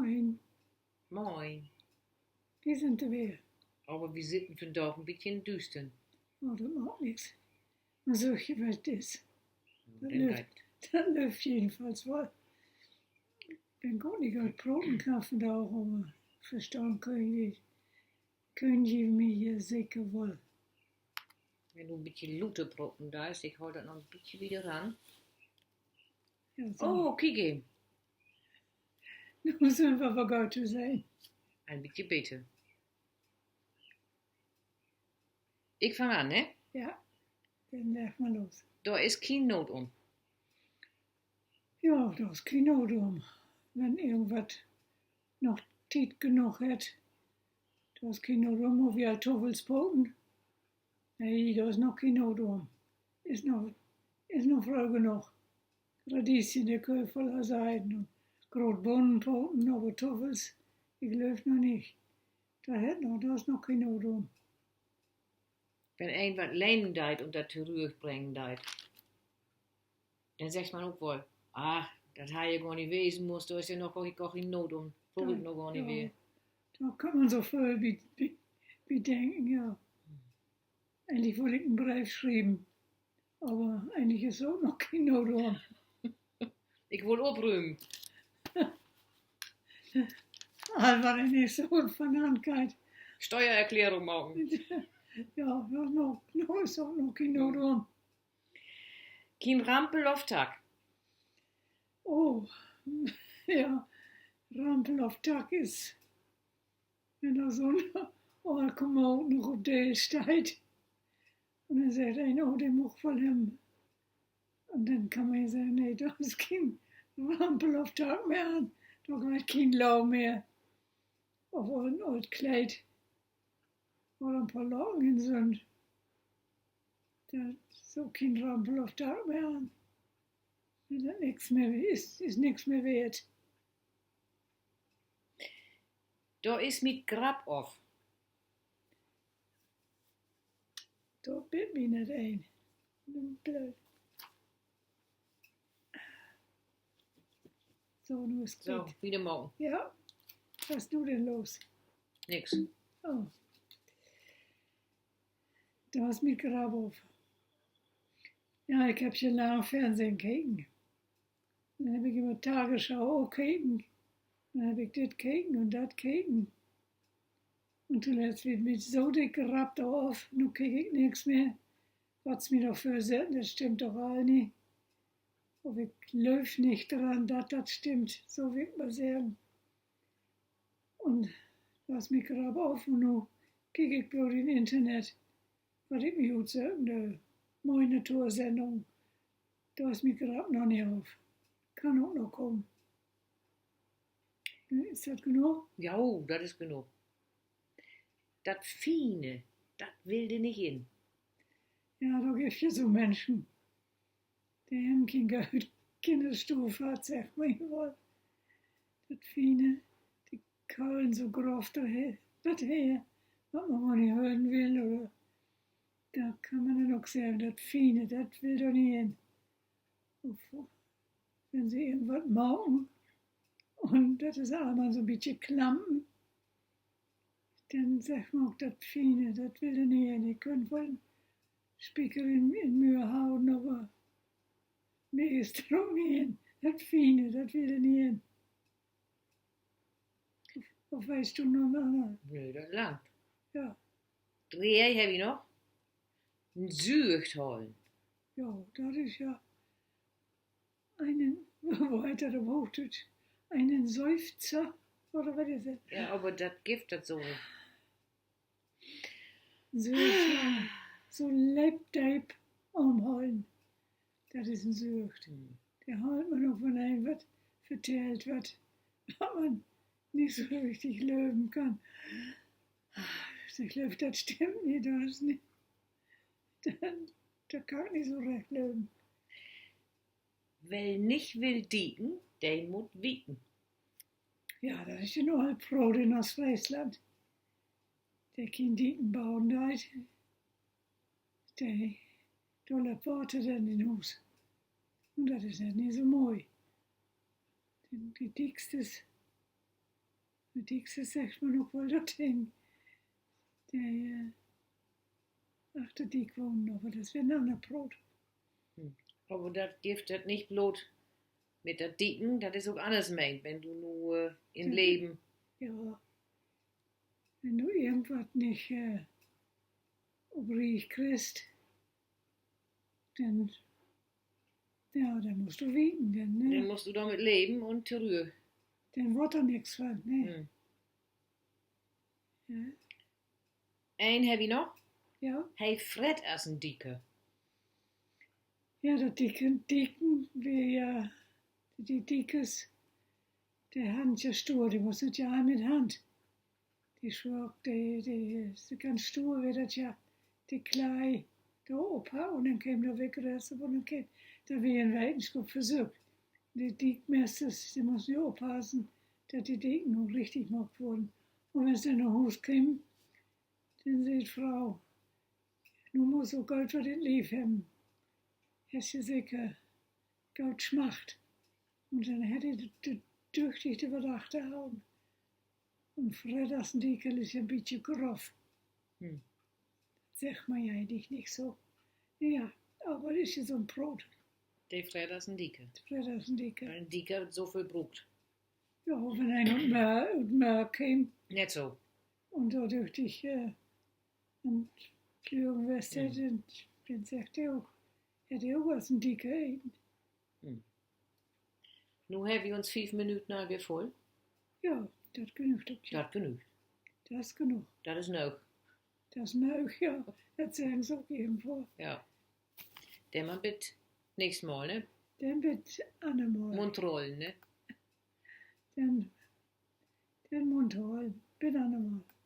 Moin, Moin. wir sind wir. Aber wir zitten vandaag een beetje in het duister. Oh, dat macht nichts. Man sucht je was ist. Dan Das läuft jedenfalls wohl. Wenn Gott nicht gerade Broten kaufen da auch, aber verstehen können die mir hier sicher wohl. Wenn du een beetje loeteproppen daar is, ik hou dat nog een beetje weer aan. Ja, so. Oh, kijk eens. Nu müssen wir vergottet sein. Een beetje beter. Ik vang aan, hè? Ja, dann leg mal los. Daar is geen nood om. Ja, da ist kein Not um. Wenn irgendwas noch Zeit genug hat, da ist kein Not um, auf ja Teufelsboten. Nee, da ist noch kein Not um. Ist noch früh genug. Radieschen, der können voller sein. Und gerade Bohnenpoten, aber Teufels, ich glaube noch nicht. Da ist noch kein Not um. Wenn een wat lenen deed om dat terugbrengen deed, dan zegt man ook wel, dat hij je gewoon niet wezen moest, daar is er nog ook geen nood om. Voel ik nog gewoon niet weer. Da kann man so voll bedenken, ja. Eigentlich wollte ich einen Brief schreiben, aber eigentlich ist auch noch kein Not um. Ik wil opruimen. Aber nicht so Vernanntheit. Steuererklärung machen. Ja, noch ist auch noch kein Not um. Geen rampel of tak. Oh, ja, Rampel auf Tag ist, wenn da so ein Alkohol noch auf der steht. Und dann sagt einer, oh, der muss voll haben. Und dann kann man ja sagen, nee, da ist kein Rampel auf Tag mehr an. Da geht kein Lau mehr. Auf ein altes Kleid, wo ein paar Lagen sind. Da ist so kein Rampel auf Tag mehr an. Wenn das nichts mehr ist nichts mehr wert. Daar is met grap of. Da bitt mich nicht ein. Blöd. So, nu ist Zo, gut. wieder morgen. Ja, was ist du denn los? Niks. Oh. Da ist mit Grab auf. Ja, ich hab schon lange Fernsehen gekeken. Dann habe ich immer Tagesschau auch gekeken. Dann habe ich das gekeken und das gekeken. Und zuletzt wird mich so dick gerappt auf, nun krieg ich nichts mehr. Was mir doch für sagt, das stimmt doch all nicht. Aber ich läuf nicht dran, dass das stimmt, so wird man sagen. Und was mich gerade auf und nun krieg ich bloß im Internet, was ich mir gut sagen, eine Monitorsendung, da ist mich gerade noch nicht auf. Kann auch noch kommen. Ist das genug? Ja, dat is genoeg. Dat fine, dat wilde niet in. Ja, da gibt es ja so Menschen, die haben kein Geld, keine Stufe, sagt man wohl. Das Fine, die kaulen so grob daher, was man gar nicht hören will, oder da kann man dann auch sagen, das Fine, das will doch nicht hin. Wenn sie irgendwas machen, und das ist einmal so ein bisschen Klampen, dann sagt man auch, das Fine, das will doch nicht hin. Die können wohl Spicker in Mühe hauen, aber mir ist drum nicht hin. Das Fine, das will er nicht hin. Of weißt du noch mal? Nee, dat langt. Ja, Jij heb je nog? Een zuchtholen. ja, das ist ja wo hat er Hochdeutsch? Einen Seufzer, oder was ist das? Ja, aber dat gift dat zo. So Leibdeib umholen. Das ist ein Sucht. Der holt man noch von einem was vertellt, was man nicht so richtig löben kann. Ich glaube, das stimmt nicht, das ist nicht. Da kann ich nicht so recht löben. Wel niet wil dieken, die moet wieken. Ja, das ist ja nur halb Brot in Ostfriesland. Der kein Dicken bauen deit. Der dolle Worte dann in Haus. Und das ist ja nicht so mooi. Die dickstes Mit Dixie sagt man noch wohl dorthin. Der, ach, der Dick wohnt noch, aber das wäre ein anderes Brot. Aber das gibt das nicht bloß mit der Dicken, das ist auch anders meint, wenn du nur in Ja. Leben. Ja, wenn du irgendwas nicht übrig kriegst, dann, ja, dann musst du wiegen, Dann ne? musst du damit leben und zurück. Dann wird da nichts von, ne? Hm. Ja, Ein habe ich noch. ja, Hey, Fred als ein Dicke. ja, Dicken, wie die Dickes, der Hand ja stur, die muss nicht ja mit Hand. Die Schwag, die ist ganz stur, wird das ja, die Klei, der Opa, und dann käme der weggerissen, und dann käme, da wie ein Weitenschub versucht. Die Dickmessers, die müssen ja aufpassen, dass die Dicken noch richtig gemacht wurden. Und wenn es dann nach Hause kommt, dann sagt Frau, nun muss auch Geld für den Lief haben. Hast du sicher Geld schmacht. Und dann hätte die tüchtig überdachte Augen. Und Fred als ein Dickel ist ein bisschen groff. Hm. Sagt man ja eigentlich nicht so. Ja, aber das ist ja so ein Brot. Der Fred als ein Dicke. Fred als ein Dickel. Weil ein Dicke so viel braucht. Ja, wenn einer und mehr käme Nicht so. und dadurch dich und Klüren West hätte, dann sagt er auch, hätte er auch was ein Dicker eben. Nun haben wir uns 5 Minuten noch wieder voll. Ja, das genügt. Ja. Das genügt. Das ist genug. Das ist noch. Das mag ja. Das sagen sie auch irgendwo. Ja. Der man bitte nächstes Mal, ne? Dann wird andermal. Mund rollen, ne? Den Mund holen. Bin andermal.